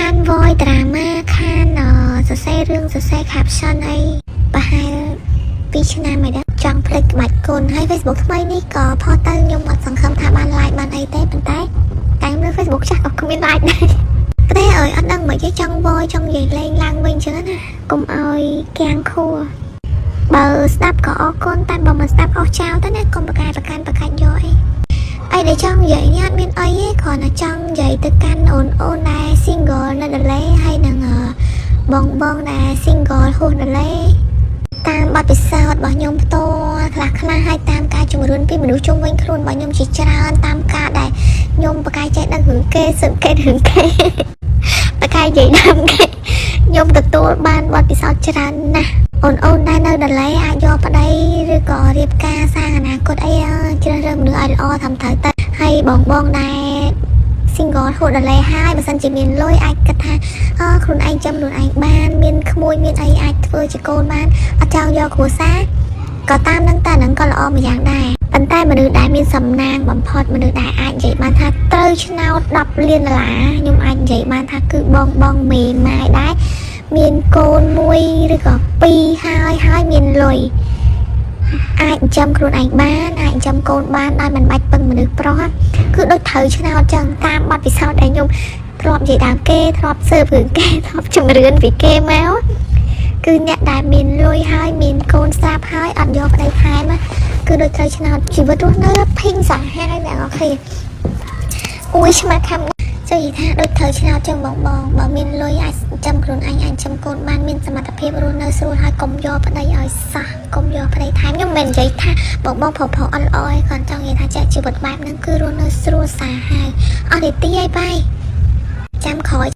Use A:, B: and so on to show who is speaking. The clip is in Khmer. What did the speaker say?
A: ខាន voice drama ខានសរសេររឿងសរសេរ caption អីប្រហែល2ឆ្នាំហើយដែរចង់ផ្លេចក្បាច់គុណហើយ Facebook ថ្មីនេះក៏ផុសទៅខ្ញុំអត់សង្ឃឹមថាបាន like បានអីទេប៉ុន្តែតែមើល Facebook ចាស់ក៏គ្មាន like ដែរតែអើយអត់ដឹងមិនគេចង់ voice ចង់និយាយលេងឡើងវិញចឹងណាកុំឲ្យគាំងខួរបើស្ដាប់ក៏អរគុណតែបើមិនស្ដាប់អស់ចោលទៅណាកុំប្រកែកយកអីដែលចង់និយាយនេះអត់មានអីទេគ្រាន់តែចង់និយាយទៅកាន់អូនដែល single នៅដលេហើយនឹងបងដែល single ហួសដលេតាមបទពិសោធន៍របស់ខ្ញុំផ្ទាល់ខ្លះហើយតាមការជំរុញពីមនុស្សជុំវិញខ្លួនរបស់ខ្ញុំជាច្រើនតាមការដែលខ្ញុំប្រកែកចេះដឹងរឿងគេសឹកគេរឿងគេប្រកែកនិយាយដើមគេខ្ញុំទទួលបានបទពិសោធន៍ច្រើនណាស់អូនដែលនៅដលេអាចយកប្តីឬក៏រៀបការសាងអនាគតអីជ្រើសរើសមនុស្សឲ្យល្អតាមត្រូវទៅហើយបងដែល single ហួសដលេហើយបើសិនជាមានលុយអាចគិតថាខ្លួនឯងចាំខ្លួនឯងបានមានក្មួយមានអីអាចធ្វើជាកូនបានអត់ចង់យកគ្រួសារក៏តាមនឹងតែនឹងក៏ល្អមួយយ៉ាងដែរប៉ុន្តែមនុស្សដែលមានសំណាងបំផុតមនុស្សដែលអាចនិយាយបានថាត្រូវឆ្នោត10លានដុល្លារខ្ញុំអាចនិយាយបានថាគឺបងមេម៉ាយដែរមានកូនមួយឬក៏2ហើយមានលុយអាចចិញ្ចឹមខ្លួនឯងបានអាចចិញ្ចឹមកូនបានដោយមិនបាច់ពឹងមនុស្សប្រុសគឺដូចត្រូវឆ្នោតចឹងតាមបទពិសោធន៍ដែលខ្ញុំធ្លាប់និយាយដើមគេធ្លាប់ស៊ើបរឿងគេធ្លាប់ជំរឿនពីគេមកគឺអ្នកដែលមានលុយហើយមានកូនស្រាប់ហើយអត់យកប្តីថែមគឺដូចត្រូវឆ្នោតជីវិតរស់នៅភីងសាហាវអ្នកនរគ្នាអួយឆ្មាខំចេះថាដូចត្រូវឆ្នោតចឹងបងបើមានលុយអាចចាំខ្លួនឯងអាចចាំកូនបានមានសមត្ថភាពរស់នៅស្រួលហើយកុំយកប្តីឲ្យសោះកុំយកប្តីថែមខ្ញុំមិននិយាយថាបងប្រុសអត់ល្អឯងគាត់ចង់និយាយថាចាក់ជីវិតបែបហ្នឹងគឺរស់នៅស្រួលសាហាវអត់ទេទីឲ្យបាយចាំក្រោយ